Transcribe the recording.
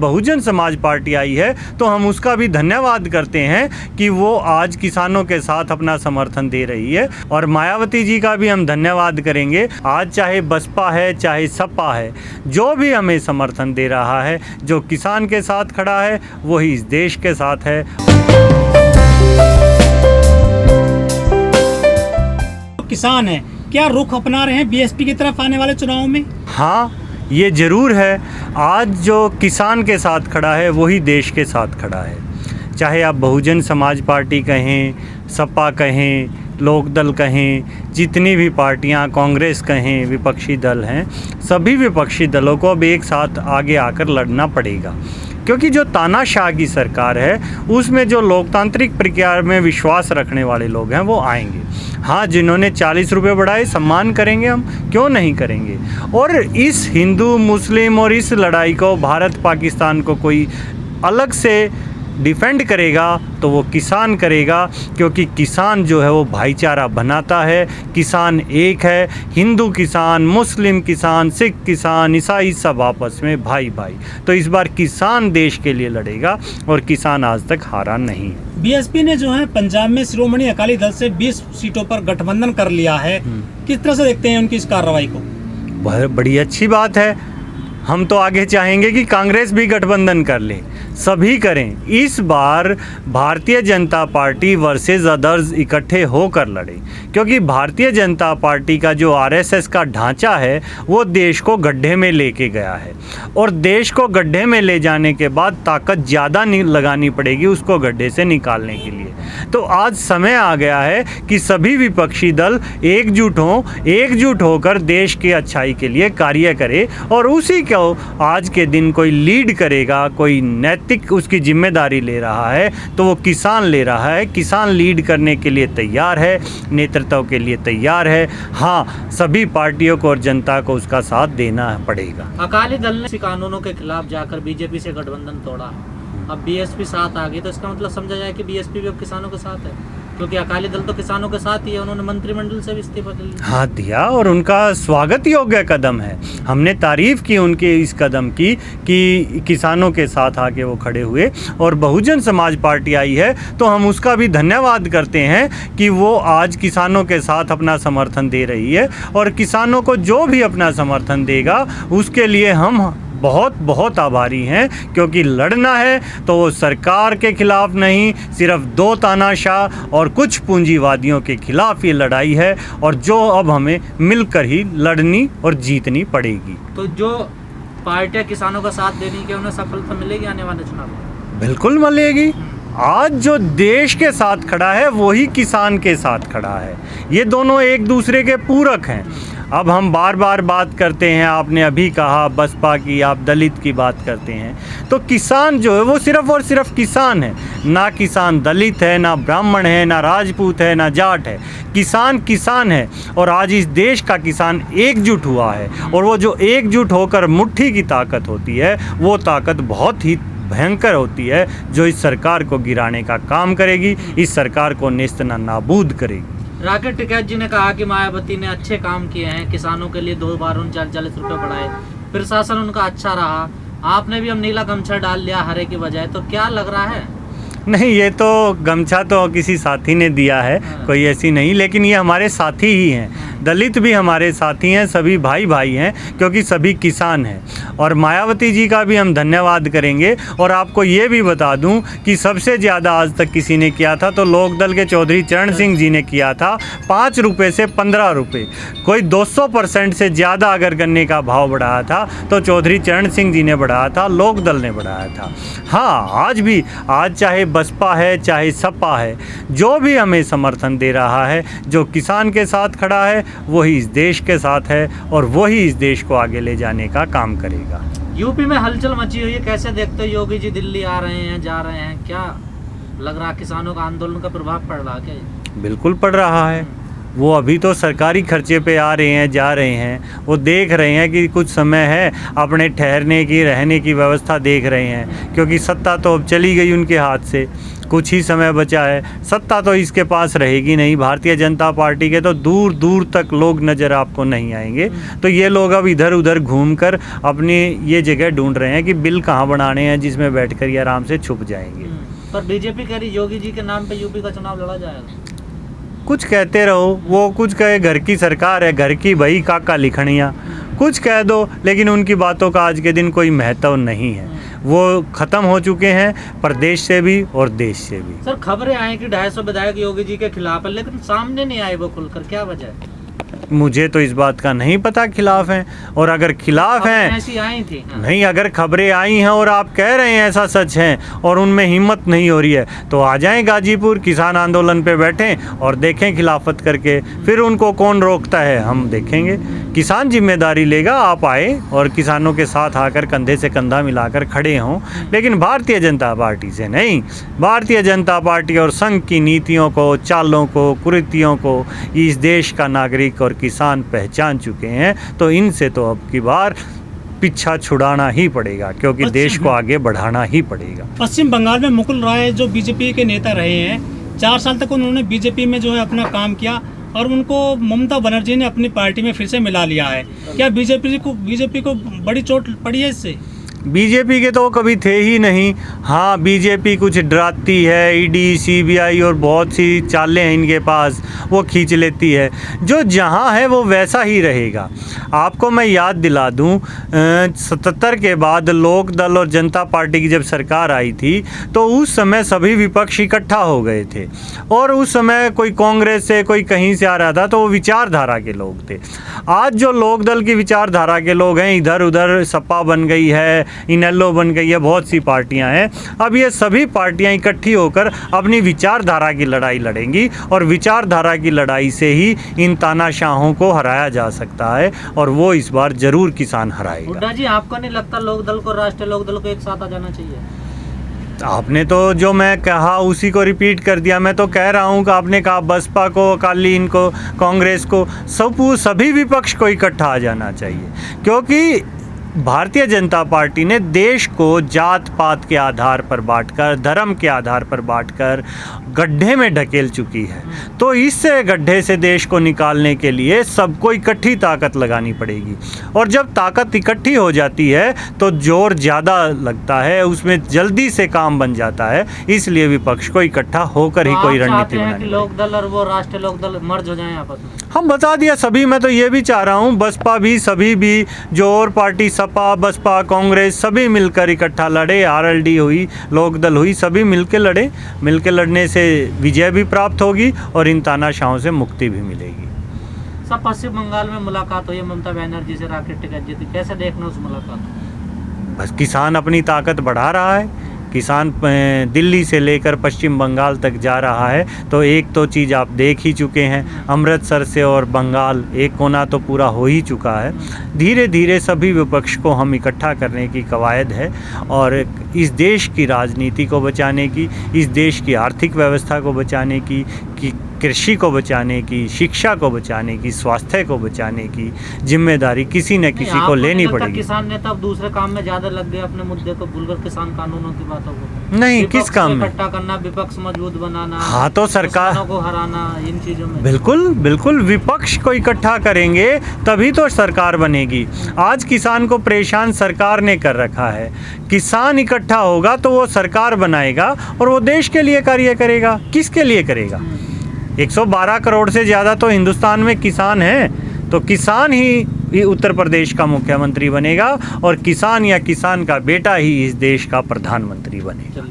Bahujan Samaj party आई है तो हम उसका भी धन्यवाद करते हैं कि वो आज किसानों के साथ अपना समर्थन दे रही है। और मायावती जी का भी हम धन्यवाद करेंगे। आज चाहे बसपा है चाहे सपा है, जो भी हमें समर्थन दे रहा है, जो किसान के साथ खड़ा है, वही इस देश के साथ है। किसान है, क्या रुख अपना रहे हैं बीएसपी की तरफ आने वाले चुनाव में? हाँ, ये ज़रूर है। आज जो किसान के साथ खड़ा है वही देश के साथ खड़ा है। चाहे आप बहुजन समाज पार्टी कहें, सपा कहें, लोकदल कहें, जितनी भी पार्टियां, कांग्रेस कहें, विपक्षी दल हैं, सभी विपक्षी दलों को अब एक साथ आगे आकर लड़ना पड़ेगा। क्योंकि जो तानाशाह की सरकार है उसमें जो लोकतांत्रिक प्रक्रिया में विश्वास रखने वाले लोग हैं वो आएंगे। हाँ, जिन्होंने 40 रुपये बढ़ाए, सम्मान करेंगे हम, क्यों नहीं करेंगे। और इस हिंदू मुस्लिम और इस लड़ाई को भारत पाकिस्तान को कोई अलग से डिफेंड करेगा तो वो किसान करेगा, क्योंकि किसान जो है वो भाईचारा बनाता है। किसान एक है, हिंदू किसान, मुस्लिम किसान, सिख किसान, ईसाई सब आपस में भाई भाई। तो इस बार किसान देश के लिए लड़ेगा और किसान आज तक हारा नहीं। बीएसपी ने जो है पंजाब में शिरोमणि अकाली दल से 20 सीटों पर गठबंधन कर लिया है, किस तरह से देखते हैं उनकी इस कार्रवाई को? बहुत बड़ी अच्छी बात है। हम तो आगे चाहेंगे कि कांग्रेस भी गठबंधन कर ले, सभी करें। इस बार Bharatiya Janata party versus others इकट्ठे होकर लड़े, क्योंकि भारतीय जनता पार्टी का जो आरएसएस का ढांचा है वो देश को गड्ढे में लेके गया है। और देश को गड्ढे में ले जाने के बाद ताकत ज़्यादा लगानी पड़ेगी उसको गड्ढे से निकालने के लिए। तो आज समय आ गया है कि सभी विपक्षी दल एकजुट होकर देश की अच्छाई के लिए कार्य करे। और उसी को आज के दिन कोई लीड करेगा, कोई नैतिक उसकी जिम्मेदारी ले रहा है तो वो किसान ले रहा है। किसान लीड करने के लिए तैयार है, नेतृत्व के लिए तैयार है। हाँ, सभी पार्टियों को और जनता को उसका साथ देना पड़ेगा। अकाली दल ने कानूनों के खिलाफ जाकर बीजेपी से गठबंधन तोड़ा, अब बीएसपी साथ आ गई, तो इसका मतलब समझा जाए कि बीएसपी भी अब किसानों के साथ है, क्योंकि अकाली दल तो किसानों के साथ ही है। उन्होंने मंत्रिमंडल से भी इस्तीफा दिया। हाँ, दिया, और उनका स्वागत योग्य कदम है। हमने तारीफ़ की उनके इस कदम की कि किसानों के साथ आके वो खड़े हुए। और बहुजन समाज पार्टी आई है तो हम उसका भी धन्यवाद करते हैं कि वो आज किसानों के साथ अपना समर्थन दे रही है। और किसानों को जो भी अपना समर्थन देगा उसके लिए हम बहुत बहुत आभारी हैं, क्योंकि लड़ना है तो वो सरकार के खिलाफ नहीं, सिर्फ दो तानाशाह और कुछ पूंजीवादियों के खिलाफ ये लड़ाई है, और जो अब हमें मिलकर ही लड़नी और जीतनी पड़ेगी। तो जो पार्टियां किसानों का साथ देने की उन्हें सफलता मिलेगी आने वाले चुनाव में? बिल्कुल मिलेगी। आज जो देश के साथ खड़ा है वही किसान के साथ खड़ा है। ये दोनों एक दूसरे के पूरक हैं। अब हम बार बार बात करते हैं, आपने अभी कहा बसपा की, आप दलित की बात करते हैं, तो किसान जो है वो सिर्फ और सिर्फ किसान है। ना किसान दलित है, ना ब्राह्मण है, ना राजपूत है, ना जाट है। किसान किसान है। और आज इस देश का किसान एकजुट हुआ है, और वो जो एकजुट होकर मुट्ठी की ताकत होती है वो ताकत बहुत ही भयंकर होती है, जो इस सरकार को गिराने का काम करेगी, इस सरकार को नेस्तना नाबूद करेगी। राकेश टिकैत जी ने कहा कि मायावती ने अच्छे काम किए हैं, किसानों के लिए 2 बार 39 रुपये बढ़ाए, प्रशासन उनका अच्छा रहा। आपने भी अब नीला गमछा डाल लिया हरे की बजाय, तो क्या लग रहा है? नहीं, ये तो गमछा तो किसी साथी ने दिया है, कोई ऐसी नहीं, लेकिन ये हमारे साथी ही हैं। दलित भी हमारे साथी हैं, सभी भाई भाई हैं, क्योंकि सभी किसान हैं। और मायावती जी का भी हम धन्यवाद करेंगे। और आपको ये भी बता दूं कि सबसे ज़्यादा आज तक किसी ने किया था तो लोकदल के चौधरी चरण सिंह जी ने किया था, 5 रुपये से 15 रुपये। कोई 200% से ज़्यादा अगर गन्ने का भाव बढ़ाया था तो चौधरी चरण सिंह जी ने बढ़ाया था, लोकदल ने बढ़ाया था। हाँ, आज भी, आज चाहे बसपा है चाहे सपा है, जो भी हमें समर्थन दे रहा है, जो किसान के साथ खड़ा है, वही इस देश के साथ है, और वही इस देश को आगे ले जाने का काम करेगा। यूपी में हलचल मची हुई है, कैसे देखते हो? योगी जी दिल्ली आ रहे हैं, जा रहे हैं, क्या लग रहा किसानों का आंदोलन का प्रभाव पड़ रहा क्या? बिल्कुल पड़ रहा है। वो अभी तो सरकारी खर्चे पे आ रहे हैं, जा रहे हैं, वो देख रहे हैं कि कुछ समय है, अपने ठहरने की, रहने की व्यवस्था देख रहे हैं, क्योंकि सत्ता तो अब चली गई उनके हाथ से। कुछ ही समय बचा है, सत्ता तो इसके पास रहेगी नहीं। भारतीय जनता पार्टी के तो दूर दूर तक लोग नज़र आपको नहीं आएंगे। तो ये लोग अब इधर उधर घूमकर अपनी ये जगह ढूंढ रहे हैं कि बिल कहाँ बनाने हैं जिसमें बैठकर ये आराम से छुप जाएंगे। पर बीजेपी कह रही योगी जी के नाम पे यूपी का चुनाव लड़ा जाएगा। कुछ कहते रहो, वो कुछ कहे घर की सरकार है, घर की भाई काका लिखनिया, कुछ कह दो, लेकिन उनकी बातों का आज के दिन कोई महत्व नहीं है। वो ख़त्म हो चुके हैं प्रदेश से भी और देश से भी। सर खबरें आई कि 250 विधायक योगी जी के खिलाफ है, लेकिन सामने नहीं आए वो खुलकर, क्या वजह है? मुझे तो इस बात का नहीं पता खिलाफ हैं, और अगर खिलाफ हैं ऐसी आई थी। हाँ। नहीं, अगर खबरें आई हैं और आप कह रहे हैं ऐसा सच है और उनमें हिम्मत नहीं हो रही है, तो आ जाएं गाजीपुर, किसान आंदोलन पे बैठें और देखें खिलाफत करके, फिर उनको कौन रोकता है हम देखेंगे। किसान जिम्मेदारी लेगा, आप आए और किसानों के साथ आकर कंधे से कंधा मिलाकर खड़े हों, लेकिन भारतीय जनता पार्टी से नहीं। भारतीय जनता पार्टी और संघ की नीतियों को, चालों को, कुरीतियों को इस देश का नागरिक और किसान पहचान चुके हैं। तो इनसे तो अब की बार पीछा छुड़ाना ही पड़ेगा, क्योंकि देश को आगे बढ़ाना ही पड़ेगा। पश्चिम बंगाल में मुकुल रॉय जो बीजेपी के नेता रहे हैं, 4 साल तक उन्होंने बीजेपी में जो है अपना काम किया और उनको ममता बनर्जी ने अपनी पार्टी में फिर से मिला लिया है। क्या बीजेपी को बड़ी चोट पड़ी है इससे? बीजेपी के तो कभी थे ही नहीं। हाँ, बीजेपी कुछ डराती है, ईडी, सीबीआई और बहुत सी चालें हैं इनके पास, वो खींच लेती है। जो जहाँ है वो वैसा ही रहेगा। आपको मैं याद दिला दूँ, 77 के बाद लोक दल और जनता पार्टी की जब सरकार आई थी, तो उस समय सभी विपक्ष इकट्ठा हो गए थे, और उस समय कोई कांग्रेस से, कोई कहीं से आ रहा था, तो वो विचारधारा के लोग थे। आज जो लोक दल की विचारधारा के लोग हैं, इधर उधर सपा बन गई है, इनेलो बन गई है, बहुत सी पार्टियां हैं। अब ये सभी पार्टियां इकट्ठी होकर अपनी विचारधारा की लड़ाई लड़ेंगी, और विचारधारा की लड़ाई से ही इन तानाशाहों को हराया जा सकता है, और वो इस बार जरूर किसान हराएगा। हुड्डा जी, आपको नहीं लगता लोक दल को, राष्ट्रीय लोक दल को एक साथ आ जाना चाहिए? आपने तो जो मैं कहा उसी को रिपीट कर दिया। मैं तो कह रहा हूँ कि आपने कहा बसपा को, अकाली इनको, कांग्रेस को, सभी विपक्ष को इकट्ठा आ जाना चाहिए, क्योंकि भारतीय जनता पार्टी ने देश को जात पात के आधार पर बांटकर, धर्म के आधार पर बांटकर गड्ढे में ढकेल चुकी है। तो इस गड्ढे से देश को निकालने के लिए सबको इकट्ठी ताकत लगानी पड़ेगी, और जब ताकत इकट्ठी हो जाती है तो जोर ज़्यादा लगता है, उसमें जल्दी से काम बन जाता है। इसलिए विपक्ष को इकट्ठा होकर ही कोई रणनीति बनानी है। लोक दल और वो राष्ट्रीय लोक दल मर्ज हो जाएं आपस में। हम बता दिया सभी। मैं तो ये भी चाह रहा हूँ बसपा भी, सभी भी, जो और पार्टी, सपा, बसपा, कांग्रेस, सभी मिलकर इकट्ठा लड़े। आरएलडी हुई, लोकदल हुई, सभी मिलकर लड़े। मिलकर लड़ने से विजय भी प्राप्त होगी और इन तानाशाहों से मुक्ति भी मिलेगी। सब पश्चिम बंगाल में मुलाकात हुई ममता बनर्जी से, राकेश टिकैत जी थी, कैसे देखना उस मुलाकात? बस किसान अपनी ताकत बढ़ा रहा है। किसान दिल्ली से लेकर पश्चिम बंगाल तक जा रहा है। तो एक तो चीज़ आप देख ही चुके हैं, अमृतसर से और बंगाल एक कोना तो पूरा हो ही चुका है। धीरे धीरे सभी विपक्ष को हम इकट्ठा करने की कवायद है, और इस देश की राजनीति को बचाने की, इस देश की आर्थिक व्यवस्था को बचाने की, कृषि को बचाने की, शिक्षा को बचाने की, स्वास्थ्य को बचाने की जिम्मेदारी किसी न किसी को लेनी पड़ेगी। किसान नेता अब दूसरे काम में ज्यादा लग गए, अपने मुद्दे को भूलकर किसान कानूनों की बातों को नहीं, किस काम में इकट्ठा करना, विपक्ष मजबूत बनाना, हाँ तो सरकार को हराना, इन चीजों में बिल्कुल बिल्कुल विपक्ष को इकट्ठा करेंगे तभी तो सरकार बनेगी। आज किसान को परेशान सरकार ने कर रखा है। किसान इकट्ठा होगा तो वो सरकार बनाएगा, और वो देश के लिए कार्य करेगा। किसके लिए करेगा? 112 करोड़ से ज़्यादा तो हिंदुस्तान में किसान हैं, तो किसान ही उत्तर प्रदेश का मुख्यमंत्री बनेगा, और किसान या किसान का बेटा ही इस देश का प्रधानमंत्री बनेगा।